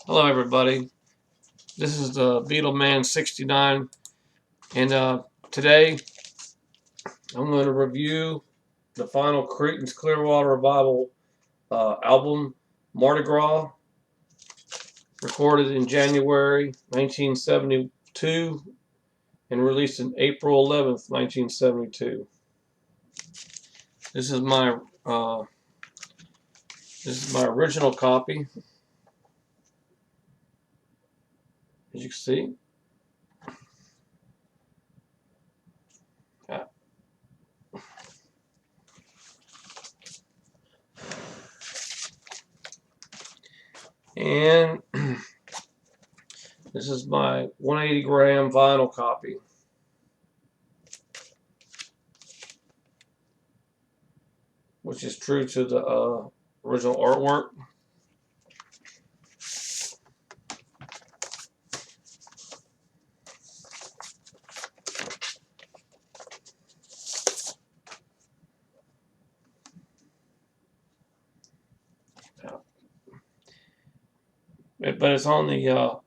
Hello everybody, this is the Beetleman 69, and today I'm going to review the final Creedence Clearwater Revival album, Mardi Gras, recorded in January 1972 and released in April 11th, 1972. This is my original copy, as you can see. And this is my 180 gram vinyl copy. Which is true to the original artwork. But it's on the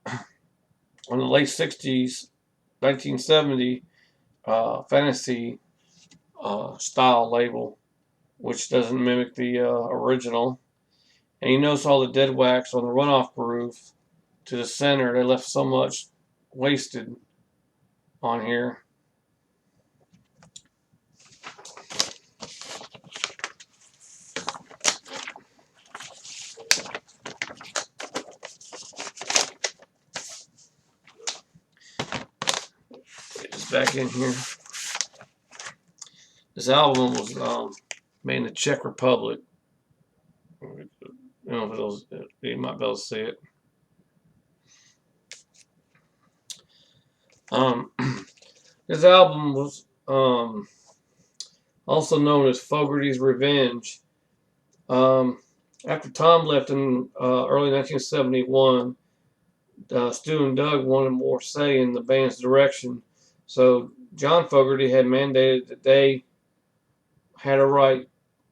late 60s, 1970 fantasy style label, which doesn't mimic the original. And you notice all the dead wax on the runoff groove to the center. They left so much wasted on here. Back in here. This album was made in the Czech Republic. I don't know if you might be able to see it. This album was also known as Fogerty's Revenge. After Tom left in early 1971, Stu and Doug wanted more say in the band's direction. So John Fogerty had mandated that they had to write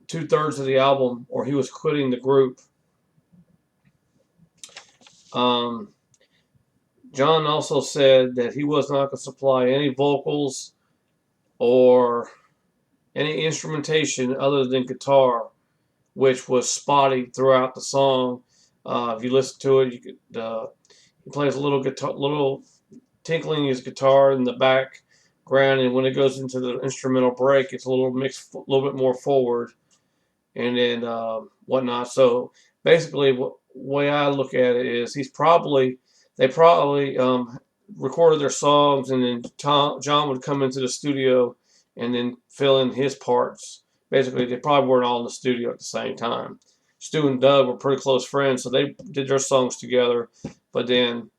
2/3 of the album or he was quitting the group. John also said that he was not going to supply any vocals or any instrumentation other than guitar, which was spotty throughout the song. If you listen to it, you could he plays a little guitar, little tinkling his guitar in the background, and when it goes into the instrumental break, it's a little mixed, a little bit more forward, and then whatnot. So basically, the way I look at it is, they probably recorded their songs, and then John would come into the studio and then fill in his parts. Basically, they probably weren't all in the studio at the same time. Stu and Doug were pretty close friends, so they did their songs together, but then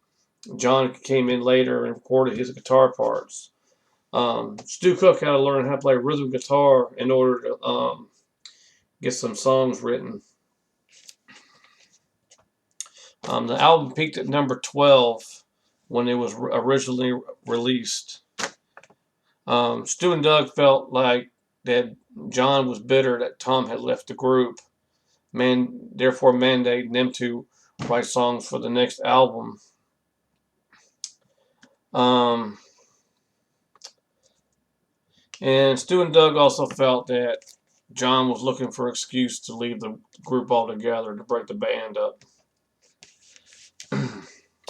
John came in later and recorded his guitar parts. Stu Cook had to learn how to play rhythm guitar in order to get some songs written. The album peaked at number 12 when it was originally released. Stu and Doug felt like that John was bitter that Tom had left the group, therefore mandating them to write songs for the next album. And Stu and Doug also felt that John was looking for an excuse to leave the group altogether, to break the band up.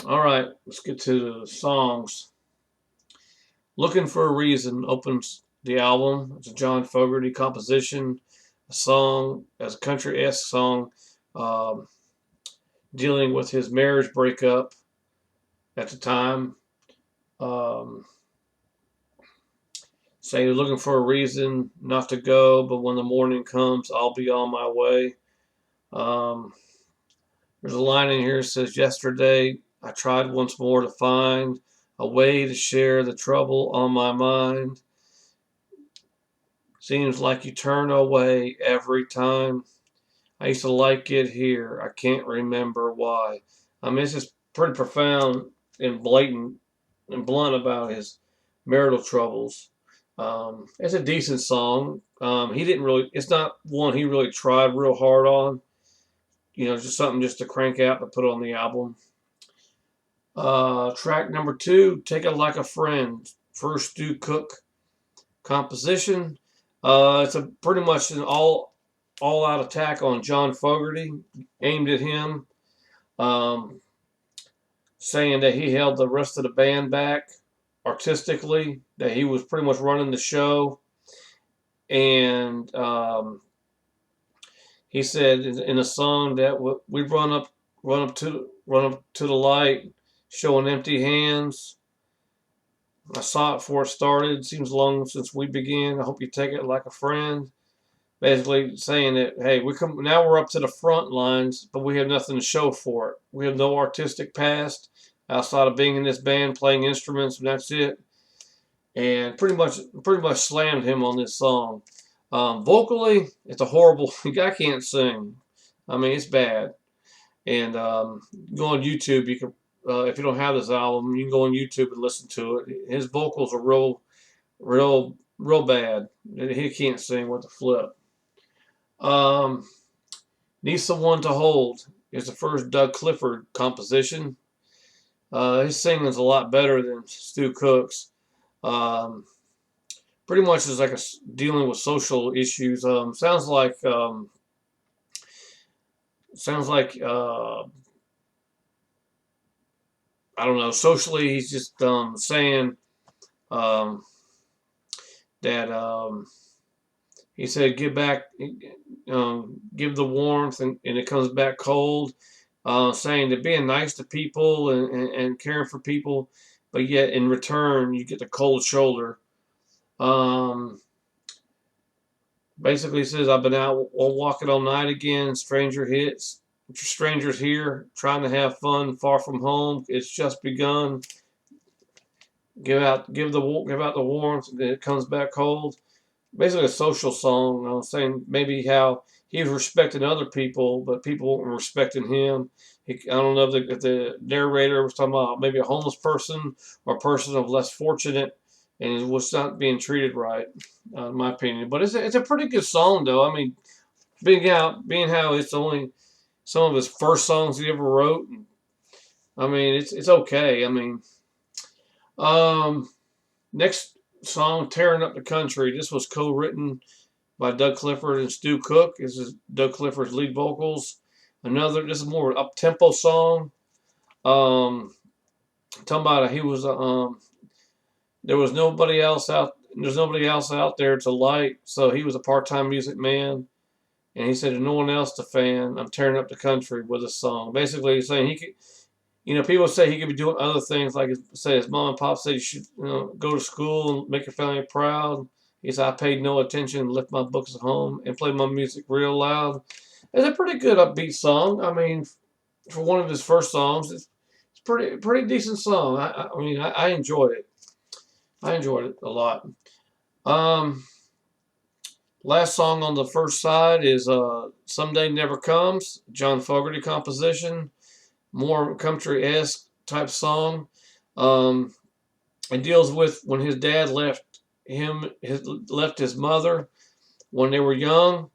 Alright, let's get to the songs. Looking for a Reason opens the album. It's a John Fogerty composition, a song as a country-esque song dealing with his marriage breakup at the time. Say you're looking for a reason not to go, but when the morning comes, I'll be on my way. There's a line in here that says, yesterday I tried once more to find a way to share the trouble on my mind. Seems like you turn away every time. I used to like it here. I can't remember why. I mean, it's just pretty profound and blatant and blunt about his marital troubles. It's a decent song. It's not one he really tried real hard on. You know, just something just to crank out and put on the album. Track number 2, Take It Like a Friend, first Stu Cook composition. It's a pretty much an all-out attack on John Fogerty, aimed at him, um, saying that he held the rest of the band back artistically, that he was pretty much running the show, and he said in a song that we run up to the light, showing empty hands. I saw it before it started. Seems long since we began. I hope you take it like a friend. Basically saying that, hey, now we're up to the front lines, but we have nothing to show for it. We have no artistic past outside of being in this band, playing instruments, and that's it. And pretty much slammed him on this song. Vocally, it's a horrible. I can't sing. I mean, it's bad. And go on YouTube. You can, if you don't have this album, you can go on YouTube and listen to it. His vocals are real bad. He can't sing with the flip. Need Someone to Hold is the first Doug Clifford composition. His singing's a lot better than Stu Cook's. Pretty much is like dealing with social issues. Sounds like I don't know. Socially, he's just saying um, that he said, "Give back, give the warmth, and it comes back cold." Saying that being nice to people and caring for people, but yet in return you get the cold shoulder. Um, Basically says, "I've been out walking all night again. Strangers here, trying to have fun, far from home. It's just begun. Give out the warmth, and it comes back cold." Basically, a social song. I was saying maybe how he was respecting other people, but people weren't respecting him. I don't know if the narrator was talking about maybe a homeless person or a person of less fortunate, and was not being treated right, in my opinion. But it's a pretty good song, though. I mean, being how it's only some of his first songs he ever wrote. I mean, it's okay. I mean, um, next song, "Tearing Up the Country." This was co-written by Doug Clifford and Stu Cook. This is Doug Clifford's lead vocals. This is more up tempo song. Um, Talking about he was there was nobody else out. There's nobody else out there to like, so he was a part-time music man. And he said, "There's no one else to fan. I'm tearing up the country with a song." Basically, he's saying he could. People say he could be doing other things, like his mom and pop said you should, go to school and make your family proud. He said, "I paid no attention, left my books at home, and played my music real loud." It's a pretty good upbeat song. I mean, for one of his first songs, it's pretty decent song. I mean, I enjoyed it. I enjoyed it a lot. Um, Last song on the first side is "Someday Never Comes," John Fogerty composition, more country-esque type song. Um, it deals with when his dad left his mother when they were young,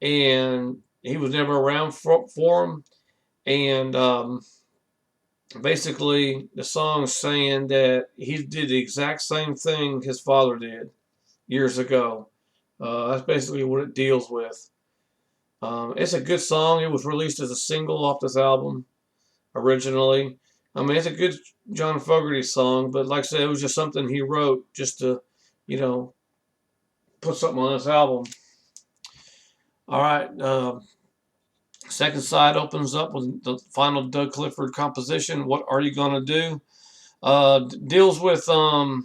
and he was never around for him. And basically, the song's saying that he did the exact same thing his father did years ago. That's basically what it deals with. It's a good song. It was released as a single off this album originally. I mean, it's a good John Fogerty song, but like I said, it was just something he wrote just to, you know, put something on this album. All right. Second side opens up with the final Doug Clifford composition, "What Are You Gonna Do?" Deals with the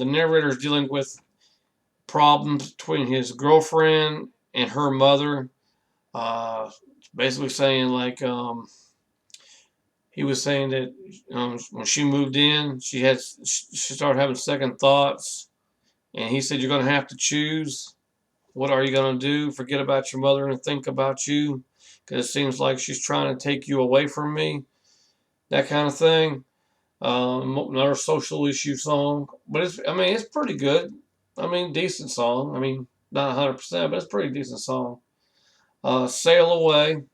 narrator's dealing with problems between his girlfriend and her mother. Basically saying like he was saying that when she moved in, she started having second thoughts, and he said, "You're gonna have to choose. What are you gonna do? Forget about your mother and think about you, because it seems like she's trying to take you away from me." That kind of thing. Another social issue song, but it's pretty good. I mean, decent song. I mean, not 100%, but it's a pretty decent song. "Sail Away."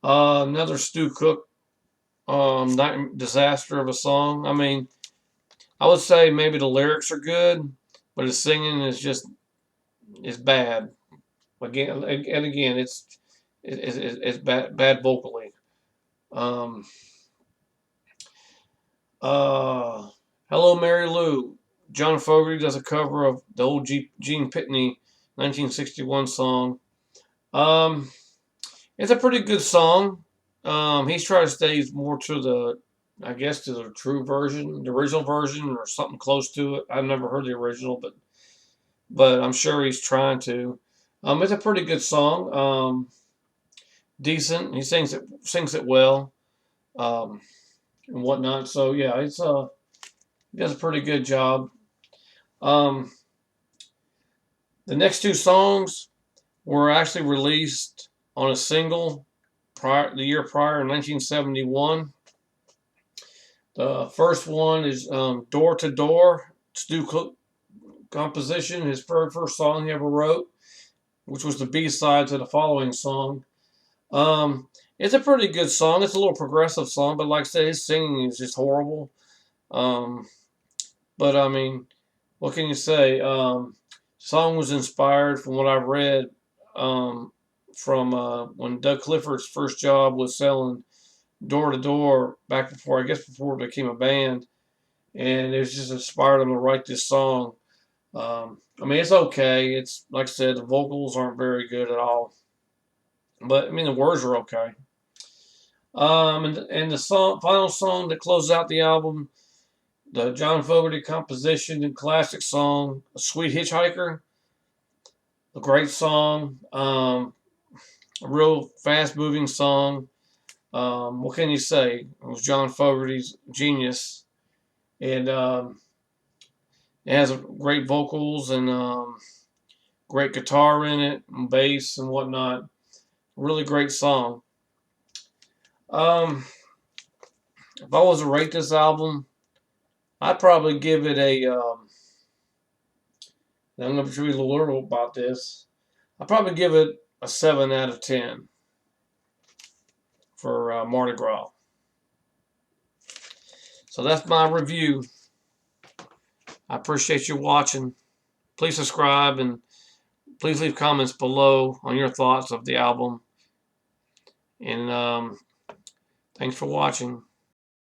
Another Stu Cook, Night Disaster of a song. I mean, I would say maybe the lyrics are good, but his singing is bad. Again, it's bad vocally. Um, uh, Hello Mary Lou. John Fogerty does a cover of the old Gene Pitney 1961 song. Um, it's a pretty good song. He's trying to stay more to I guess, to the true version, the original version, or something close to it. I've never heard the original, but I'm sure he's trying to. It's a pretty good song. Decent. He sings it well, and whatnot. So yeah, he does a pretty good job. Um, the next two songs were actually released on a single the year prior in 1971. The first one is Door to Door, Stu Cook composition, his first song he ever wrote, which was the B-side to the following song. It's a pretty good song. It's a little progressive song, but like I said, his singing is just horrible. Um, but I mean, what can you say? Song was inspired from what I've read from when Doug Clifford's first job was selling door to door back before it became a band, and it was just inspired him to write this song. I mean, it's okay. It's like I said, the vocals aren't very good at all, but I mean the words are okay. And the final song that closes out the album, the John Fogerty composition and classic song, "Sweet Hitchhiker," a great song, a real fast-moving song. What can you say? It was John Fogerty's genius, and it has great vocals and great guitar in it, and bass and whatnot. Really great song. Um, if I was to rate this album, I'd probably give it a. I'm going to be a little about this. I'd probably give it a 7 out of 10 for Mardi Gras. So that's my review. I appreciate you watching. Please subscribe and please leave comments below on your thoughts of the album. And thanks for watching.